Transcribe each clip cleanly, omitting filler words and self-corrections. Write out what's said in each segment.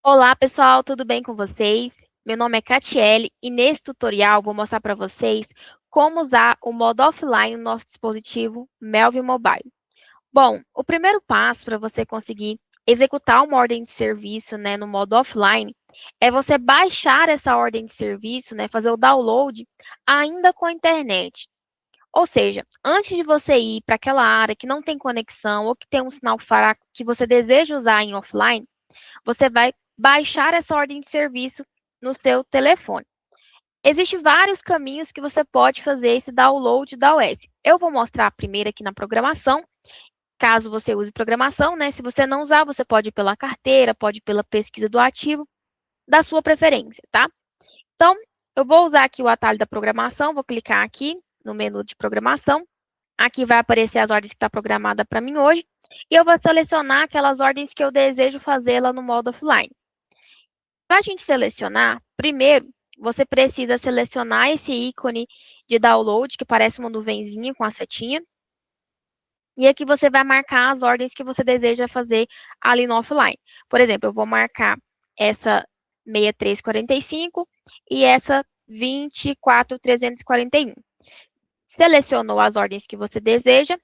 Olá, pessoal, tudo bem com vocês? Meu nome é Catiele e nesse tutorial vou mostrar para vocês como usar o modo offline no nosso dispositivo Melvin Mobile. Bom, o primeiro passo para você conseguir executar uma ordem de serviço, no modo offline é você baixar essa ordem de serviço, fazer o download ainda com a internet. Ou seja, antes de você ir para aquela área que não tem conexão ou que tem um sinal fraco que você deseja usar em offline, você vai baixar essa ordem de serviço no seu telefone. Existem vários caminhos que você pode fazer esse download da OS. Eu vou mostrar primeiro aqui na programação, caso você use programação, Se você não usar, você pode ir pela carteira, pode ir pela pesquisa do ativo, da sua preferência, tá? Então, eu vou usar aqui o atalho da programação, vou clicar aqui no menu de programação. Aqui vai aparecer as ordens que está programada para mim hoje. E eu vou selecionar aquelas ordens que eu desejo fazer lá no modo offline. Para a gente selecionar, primeiro, você precisa selecionar esse ícone de download, que parece uma nuvenzinha com a setinha. E aqui você vai marcar as ordens que você deseja fazer ali no offline. Por exemplo, eu vou marcar essa 6345 e essa 24341. Selecionou as ordens que você deseja,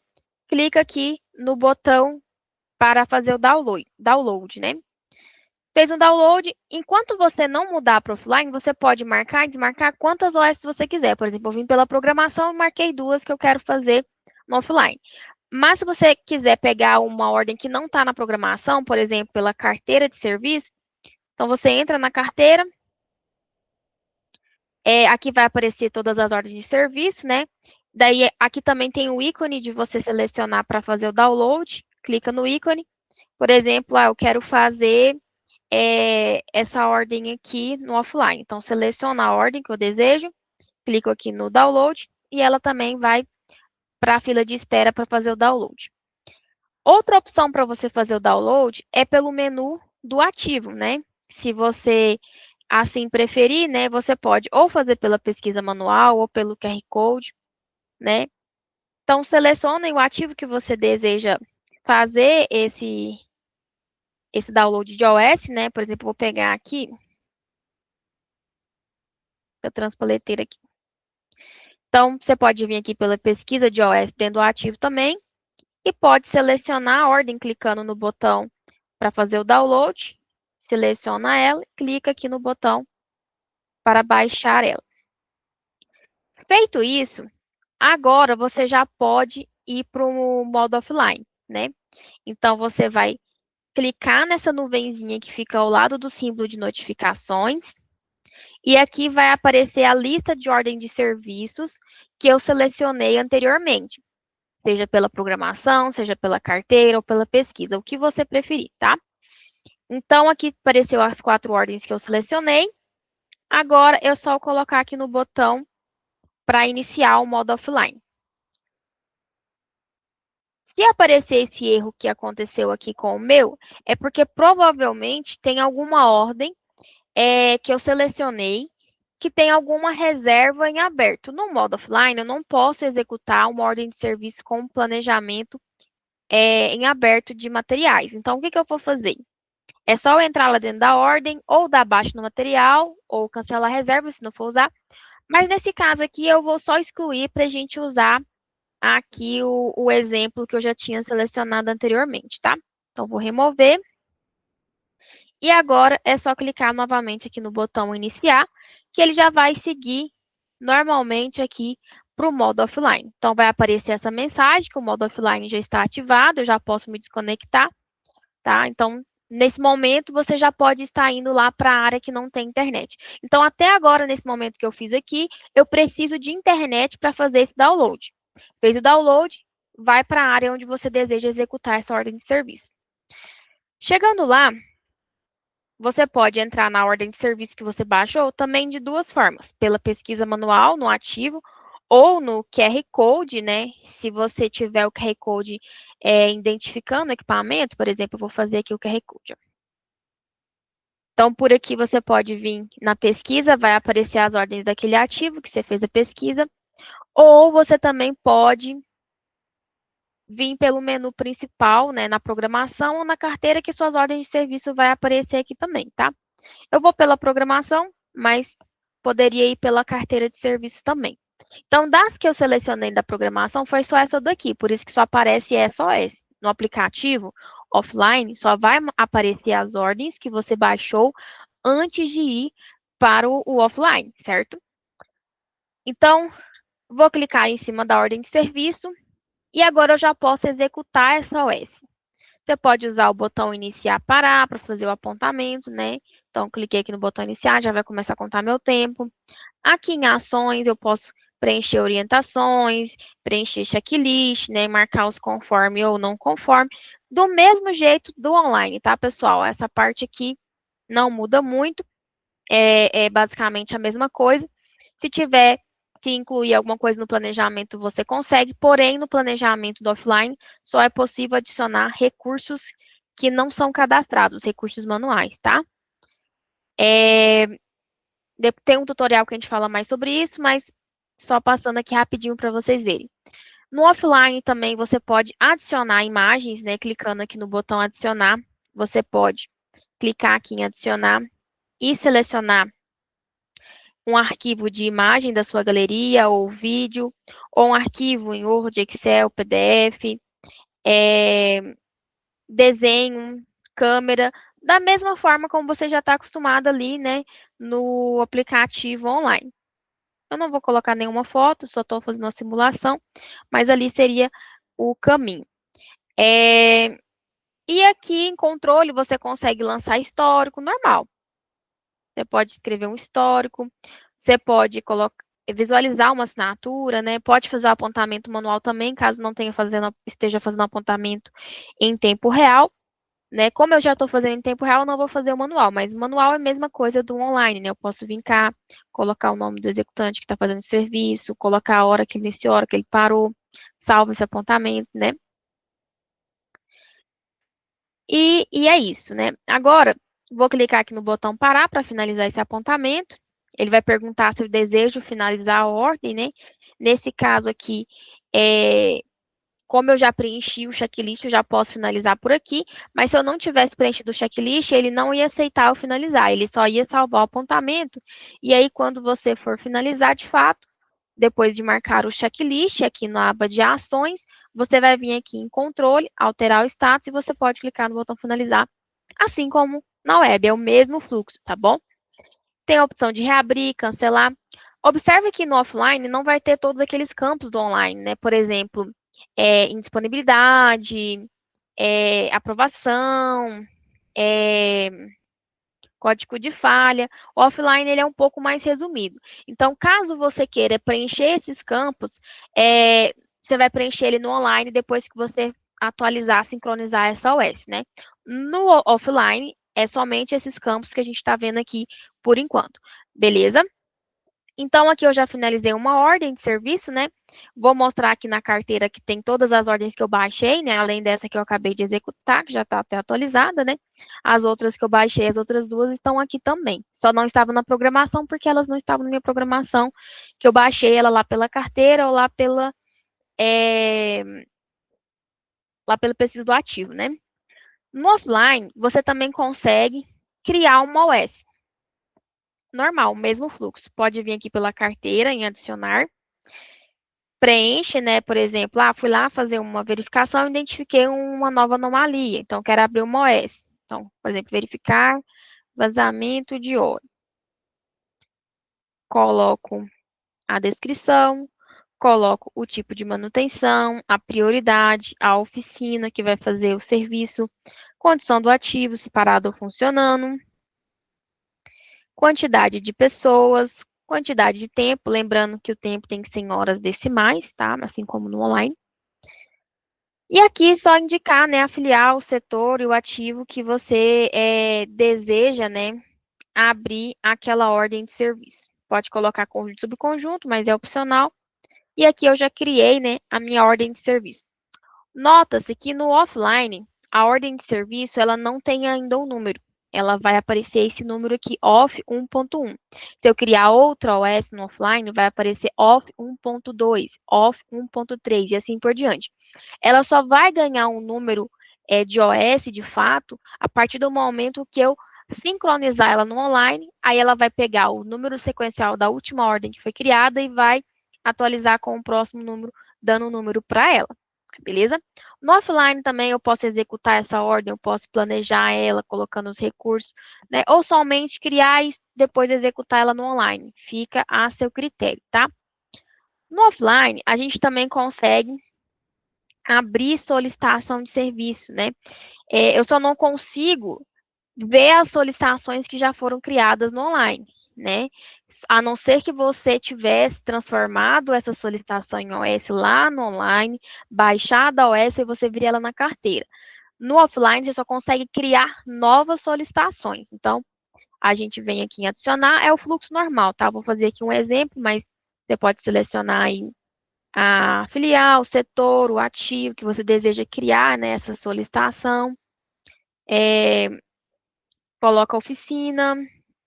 clica aqui no botão para fazer o download, Fez um download, enquanto você não mudar para offline, você pode marcar e desmarcar quantas OS você quiser. Por exemplo, eu vim pela programação e marquei duas que eu quero fazer no offline. Mas se você quiser pegar uma ordem que não está na programação, por exemplo, pela carteira de serviço, então você entra na carteira, aqui vai aparecer todas as ordens de serviço, Daí, aqui também tem o ícone de você selecionar para fazer o download, clica no ícone. Por exemplo, eu quero fazer essa ordem aqui no offline. Então, seleciono a ordem que eu desejo, clico aqui no download e ela também vai para a fila de espera para fazer o download. Outra opção para você fazer o download é pelo menu do ativo, Se você assim preferir, você pode ou fazer pela pesquisa manual ou pelo QR Code, Então, selecione o ativo que você deseja fazer esse download de OS, Por exemplo, vou pegar aqui a transpaleteira aqui. Então, você pode vir aqui pela pesquisa de OS dentro do ativo também e pode selecionar a ordem clicando no botão para fazer o download, seleciona ela e clica aqui no botão para baixar ela. Feito isso, agora você já pode ir para o modo offline, Então, você vai clicar nessa nuvenzinha que fica ao lado do símbolo de notificações. E aqui vai aparecer a lista de ordem de serviços que eu selecionei anteriormente. Seja pela programação, seja pela carteira ou pela pesquisa, o que você preferir, tá? Então, aqui apareceu as 4 ordens que eu selecionei. Agora, é só colocar aqui no botão para iniciar o modo offline. Se aparecer esse erro que aconteceu aqui com o meu, é porque provavelmente tem alguma ordem que eu selecionei que tem alguma reserva em aberto. No modo offline, eu não posso executar uma ordem de serviço com planejamento em aberto de materiais. Então, o que eu vou fazer? É só eu entrar lá dentro da ordem, ou dar baixo no material, ou cancelar a reserva, se não for usar. Mas nesse caso aqui, eu vou só excluir para a gente usar aqui o exemplo que eu já tinha selecionado anteriormente, tá? Então, vou remover. E agora é só clicar novamente aqui no botão iniciar, que ele já vai seguir normalmente aqui para o modo offline. Então, vai aparecer essa mensagem que o modo offline já está ativado, eu já posso me desconectar, tá? Então, nesse momento, você já pode estar indo lá para a área que não tem internet. Então, até agora, nesse momento que eu fiz aqui, eu preciso de internet para fazer esse download. Fez o download, vai para a área onde você deseja executar essa ordem de serviço. Chegando lá, você pode entrar na ordem de serviço que você baixou também de duas formas, pela pesquisa manual no ativo ou no QR Code, Se você tiver o QR Code identificando o equipamento, por exemplo, eu vou fazer aqui o QR Code. Então, por aqui você pode vir na pesquisa, vai aparecer as ordens daquele ativo que você fez a pesquisa, ou você também pode vir pelo menu principal, né, na programação ou na carteira que suas ordens de serviço vai aparecer aqui também, tá? Eu vou pela programação, mas poderia ir pela carteira de serviço também. Então, das que eu selecionei da programação, foi só essa daqui, por isso que só aparece SOS. No aplicativo offline, só vai aparecer as ordens que você baixou antes de ir para o offline, certo? Então, vou clicar em cima da ordem de serviço e agora eu já posso executar SOS. Você pode usar o botão iniciar parar para fazer o apontamento, né? Então, cliquei aqui no botão iniciar, já vai começar a contar meu tempo. Aqui em ações, eu posso preencher orientações, preencher checklist, né? Marcar os conforme ou não conforme. Do mesmo jeito do online, tá, pessoal? Essa parte aqui não muda muito, é basicamente a mesma coisa. Se tiver que incluir alguma coisa no planejamento, você consegue, porém, no planejamento do offline, só é possível adicionar recursos que não são cadastrados, recursos manuais, tá? Tem um tutorial que a gente fala mais sobre isso, mas só passando aqui rapidinho para vocês verem. No offline também você pode adicionar imagens, né? Clicando aqui no botão adicionar, você pode clicar aqui em adicionar e selecionar um arquivo de imagem da sua galeria ou vídeo, ou um arquivo em Word, Excel, PDF, desenho, câmera, da mesma forma como você já está acostumado ali, né, no aplicativo online. Eu não vou colocar nenhuma foto, só estou fazendo uma simulação, mas ali seria o caminho. E aqui em controle você consegue lançar histórico normal. Você pode escrever um histórico, você pode visualizar uma assinatura, né? Pode fazer o apontamento manual também, caso não esteja fazendo apontamento em tempo real, né? Como eu já estou fazendo em tempo real, eu não vou fazer o manual, mas o manual é a mesma coisa do online, né? Eu posso vir cá, colocar o nome do executante que está fazendo o serviço, colocar a hora que ele iniciou, a hora que ele parou, salvo esse apontamento, né? E é isso, né? Agora, vou clicar aqui no botão parar para finalizar esse apontamento. Ele vai perguntar se eu desejo finalizar a ordem, né? Nesse caso aqui, como eu já preenchi o checklist, eu já posso finalizar por aqui, mas se eu não tivesse preenchido o checklist, ele não ia aceitar eu finalizar, ele só ia salvar o apontamento, e aí quando você for finalizar de fato, depois de marcar o checklist, aqui na aba de ações, você vai vir aqui em controle, alterar o status, e você pode clicar no botão finalizar, assim como na web, é o mesmo fluxo, tá bom? Tem a opção de reabrir, cancelar. Observe que no offline não vai ter todos aqueles campos do online, né? Por exemplo, indisponibilidade, aprovação, código de falha. O offline ele é um pouco mais resumido. Então, caso você queira preencher esses campos, você vai preencher ele no online depois que você atualizar, sincronizar essa OS, né? No offline, é somente esses campos que a gente está vendo aqui por enquanto. Beleza? Então, aqui eu já finalizei uma ordem de serviço, né? Vou mostrar aqui na carteira que tem todas as ordens que eu baixei, né? Além dessa que eu acabei de executar, que já está até atualizada, né? As outras que eu baixei, as outras duas estão aqui também. Só não estavam na programação porque elas não estavam na minha programação, que eu baixei ela lá pela carteira ou lá pelo pesquisa do ativo, né? No offline, você também consegue criar uma OS. Normal, mesmo fluxo. Pode vir aqui pela carteira em adicionar. Preenche, né? Por exemplo, fui lá fazer uma verificação e identifiquei uma nova anomalia. Então, quero abrir uma OS. Então, por exemplo, verificar vazamento de óleo. Coloco a descrição, coloco o tipo de manutenção, a prioridade, a oficina que vai fazer o serviço, condição do ativo, se parado ou funcionando, quantidade de pessoas, quantidade de tempo, lembrando que o tempo tem que ser em horas decimais, tá? Assim como no online. E aqui só indicar, né, afiliar o setor e o ativo que você deseja, né, abrir aquela ordem de serviço. Pode colocar conjunto subconjunto, mas é opcional. E aqui eu já criei, né, a minha ordem de serviço. Nota-se que no offline, a ordem de serviço, ela não tem ainda um número. ela vai aparecer esse número aqui, off 1.1. Se eu criar outra OS no offline, vai aparecer off 1.2, off 1.3 e assim por diante. Ela só vai ganhar um número de OS, de fato, a partir do momento que eu sincronizar ela no online, aí ela vai pegar o número sequencial da última ordem que foi criada e vai atualizar com o próximo número, dando um número para ela, beleza? No offline também eu posso executar essa ordem, eu posso planejar ela, colocando os recursos, né? Ou somente criar e depois executar ela no online. Fica a seu critério, tá? No offline, a gente também consegue abrir solicitação de serviço, né? Eu só não consigo ver as solicitações que já foram criadas no online, né? A não ser que você tivesse transformado essa solicitação em OS lá no online, baixado a OS e você viria ela na carteira. No offline, você só consegue criar novas solicitações. Então, a gente vem aqui em adicionar, é o fluxo normal, tá? Vou fazer aqui um exemplo, mas você pode selecionar aí a filial, o setor, o ativo que você deseja criar nessa solicitação. Coloca a oficina,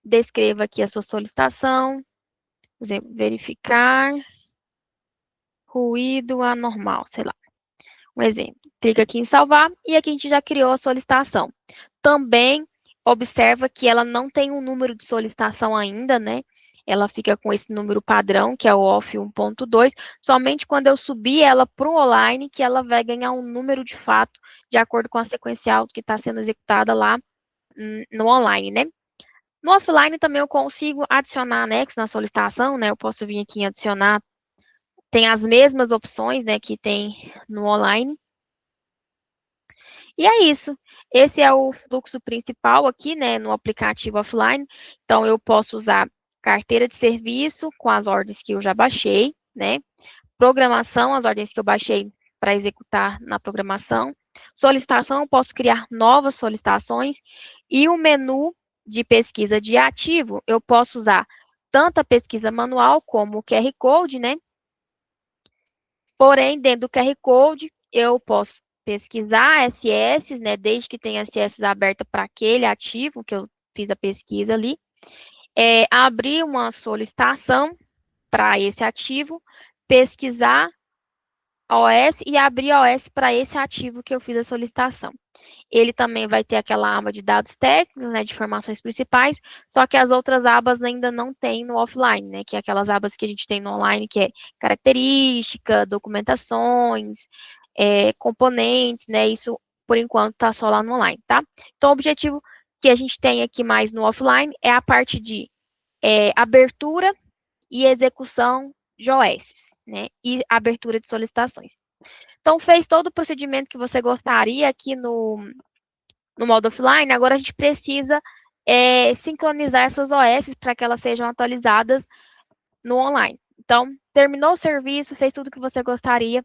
descreva aqui a sua solicitação, por exemplo, verificar ruído anormal, sei lá, um exemplo. Clica aqui em salvar e aqui a gente já criou a solicitação. Também observa que ela não tem um número de solicitação ainda, né? Ela fica com esse número padrão, que é o OFF 1.2, somente quando eu subir ela para o online, que ela vai ganhar um número de fato, de acordo com a sequencial que está sendo executada lá no online, né? No offline também eu consigo adicionar anexo na solicitação, né? Eu posso vir aqui em adicionar, tem as mesmas opções, né, que tem no online. E é isso. Esse é o fluxo principal aqui, né, no aplicativo offline. Então, eu posso usar carteira de serviço com as ordens que eu já baixei, né? Programação, as ordens que eu baixei para executar na programação. Solicitação, eu posso criar novas solicitações. E o menu de pesquisa de ativo, eu posso usar tanto a pesquisa manual como o QR Code, né? Porém, dentro do QR Code, eu posso pesquisar SS, né? Desde que tenha SS aberta para aquele ativo que eu fiz a pesquisa ali. Abrir uma solicitação para esse ativo, pesquisar a OS e abrir a OS para esse ativo que eu fiz a solicitação. Ele também vai ter aquela aba de dados técnicos, né, de informações principais, só que as outras abas ainda não tem no offline, né, que é aquelas abas que a gente tem no online, que é característica, documentações, componentes, né, isso por enquanto tá só lá no online, tá? Então, o objetivo que a gente tem aqui mais no offline é a parte de abertura e execução de OS, né, e abertura de solicitações. Então, fez todo o procedimento que você gostaria aqui no modo offline, agora a gente precisa sincronizar essas OS para que elas sejam atualizadas no online. Então, terminou o serviço, fez tudo que você gostaria,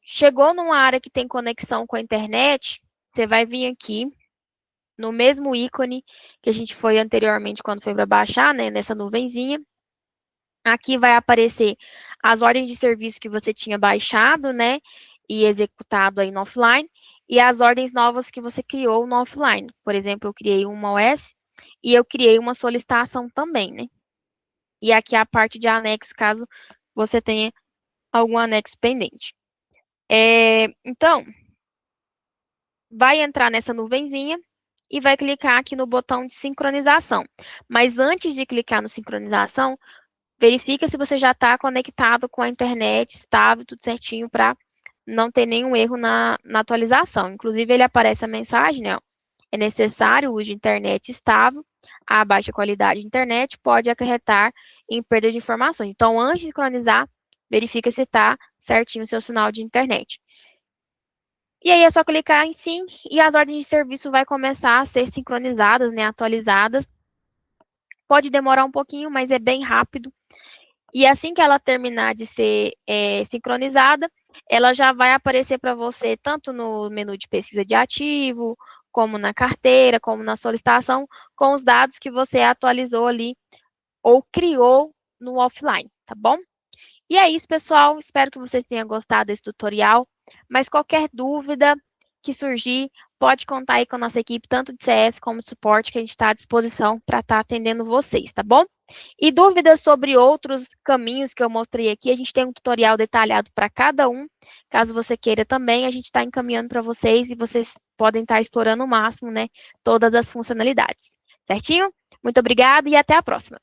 chegou numa área que tem conexão com a internet, você vai vir aqui no mesmo ícone que a gente foi anteriormente quando foi para baixar, né, nessa nuvenzinha. Aqui vai aparecer as ordens de serviço que você tinha baixado, né, e executado aí no offline, e as ordens novas que você criou no offline. Por exemplo, eu criei uma OS e eu criei uma solicitação também, né. E aqui a parte de anexo, caso você tenha algum anexo pendente. Então, vai entrar nessa nuvenzinha e vai clicar aqui no botão de sincronização. Mas antes de clicar no sincronização, verifica se você já está conectado com a internet, estável, tudo certinho, para não ter nenhum erro na atualização. Inclusive, ele aparece a mensagem, né? É necessário o uso de internet estável. A baixa qualidade de internet pode acarretar em perda de informações. Então, antes de sincronizar, verifica se está certinho o seu sinal de internet. E aí é só clicar em sim e as ordens de serviço vai começar a ser sincronizadas, né, atualizadas. Pode demorar um pouquinho, mas é bem rápido. E assim que ela terminar de ser sincronizada, ela já vai aparecer para você tanto no menu de pesquisa de ativo, como na carteira, como na solicitação, com os dados que você atualizou ali ou criou no offline, tá bom? E é isso, pessoal. Espero que você tenha gostado desse tutorial. Mas qualquer dúvida que surgir, pode contar aí com a nossa equipe, tanto de CS como de suporte, que a gente está à disposição para estar atendendo vocês, tá bom? E dúvidas sobre outros caminhos que eu mostrei aqui, a gente tem um tutorial detalhado para cada um. Caso você queira também, a gente está encaminhando para vocês e vocês podem estar explorando o máximo, né, todas as funcionalidades. Certinho? Muito obrigada e até a próxima.